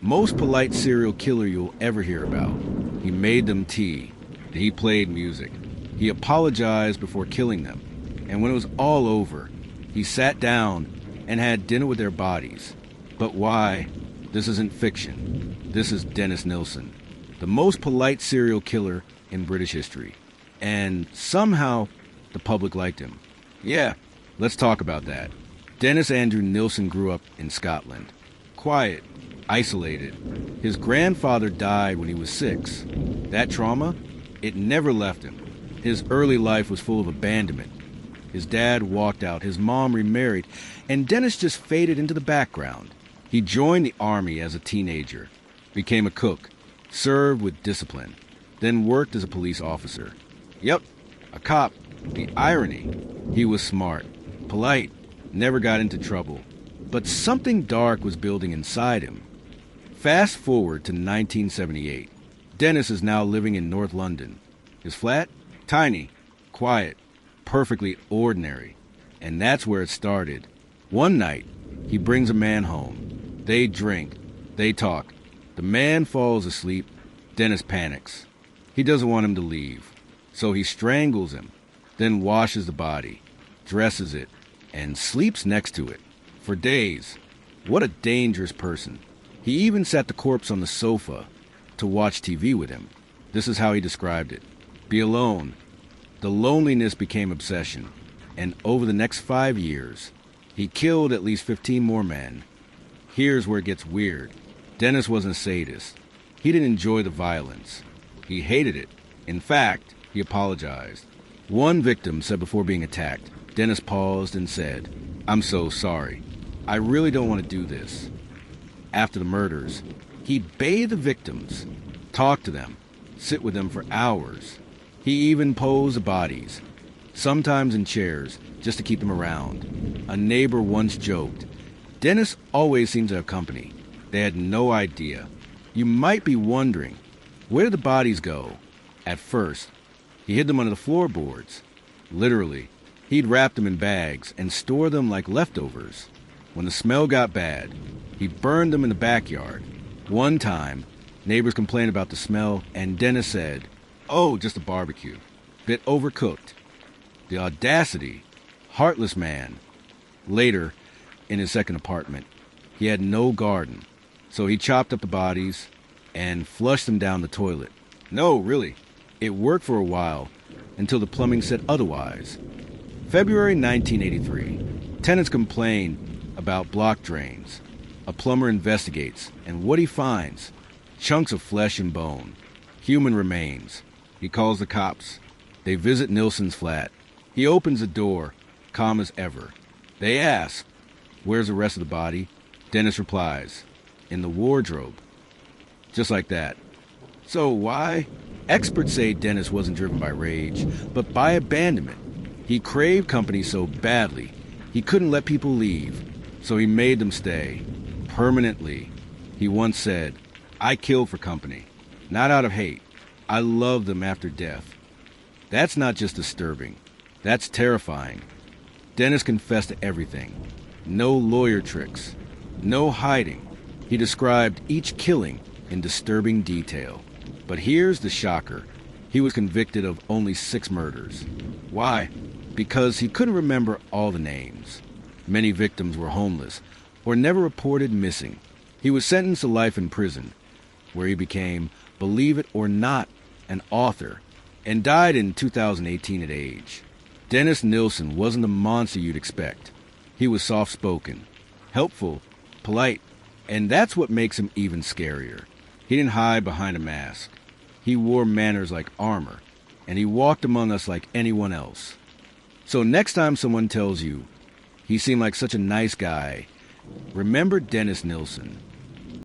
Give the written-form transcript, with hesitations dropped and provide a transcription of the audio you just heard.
Most polite serial killer you'll ever hear about. He made them tea. He played music. He apologized before killing them. And when it was all over, he sat down and had dinner with their bodies. But why? This isn't fiction. This is Dennis Nilsen, the most polite serial killer in British history. And somehow, the public liked him. Yeah, let's talk about that. Dennis Andrew Nilsen grew up in Scotland. Quiet, isolated. His grandfather died when he was 6. That trauma, it never left him. His early life was full of abandonment. His dad walked out, his mom remarried, and Dennis just faded into the background. He joined the army as a teenager, became a cook, served with discipline, then worked as a police officer. Yep, a cop. The irony. He was smart, polite, never got into trouble. But something dark was building inside him. Fast forward to 1978. Dennis is now living in North London. His flat? Tiny, quiet, perfectly ordinary. And that's where it started. One night, he brings a man home. They drink. They talk. The man falls asleep. Dennis panics. He doesn't want him to leave. So he strangles him, then washes the body, dresses it, and sleeps next to it. For days. What a dangerous person. He even sat the corpse on the sofa to watch TV with him. This is how he described it. Be alone. The loneliness became obsession. And over the next 5 years, he killed at least 15 more men. Here's where it gets weird. Dennis wasn't a sadist. He didn't enjoy the violence. He hated it. In fact, he apologized. One victim said before being attacked, Dennis paused and said, "I'm so sorry. I really don't want to do this." After the murders, he'd bathe the victims, talk to them, sit with them for hours. He even posed the bodies, sometimes in chairs, just to keep them around. A neighbor once joked, "Dennis always seems to have company." They had no idea. You might be wondering, where did the bodies go? At first, he hid them under the floorboards. Literally, he'd wrap them in bags and store them like leftovers. When the smell got bad, he burned them in the backyard. One time, neighbors complained about the smell, and Dennis said, "Oh, just a barbecue. Bit overcooked." The audacity. Heartless man. Later, in his second apartment, he had no garden, so he chopped up the bodies and flushed them down the toilet. No, really. It worked for a while, until the plumbing said otherwise. February 1983. Tenants complain about blocked drains. A plumber investigates, and what he finds? Chunks of flesh and bone. Human remains. He calls the cops. They visit Nilsen's flat. He opens the door, calm as ever. They ask, "Where's the rest of the body?" Dennis replies, "In the wardrobe." Just like that. So why? Experts say Dennis wasn't driven by rage, but by abandonment. He craved company so badly, he couldn't let people leave, so he made them stay. Permanently. He once said, "I kill for company, not out of hate. I love them after death." That's not just disturbing. That's terrifying. Dennis confessed to everything. No lawyer tricks. No hiding. He described each killing in disturbing detail. But here's the shocker. He was convicted of only 6 murders. Why? Because he couldn't remember all the names. Many victims were homeless or never reported missing. He was sentenced to life in prison, where he became, believe it or not, an author, and died in 2018 at age. Dennis Nilsen wasn't the monster you'd expect. He was soft-spoken, helpful, polite, and that's what makes him even scarier. He didn't hide behind a mask. He wore manners like armor, and he walked among us like anyone else. So next time someone tells you he seemed like such a nice guy, remember Dennis Nilsen.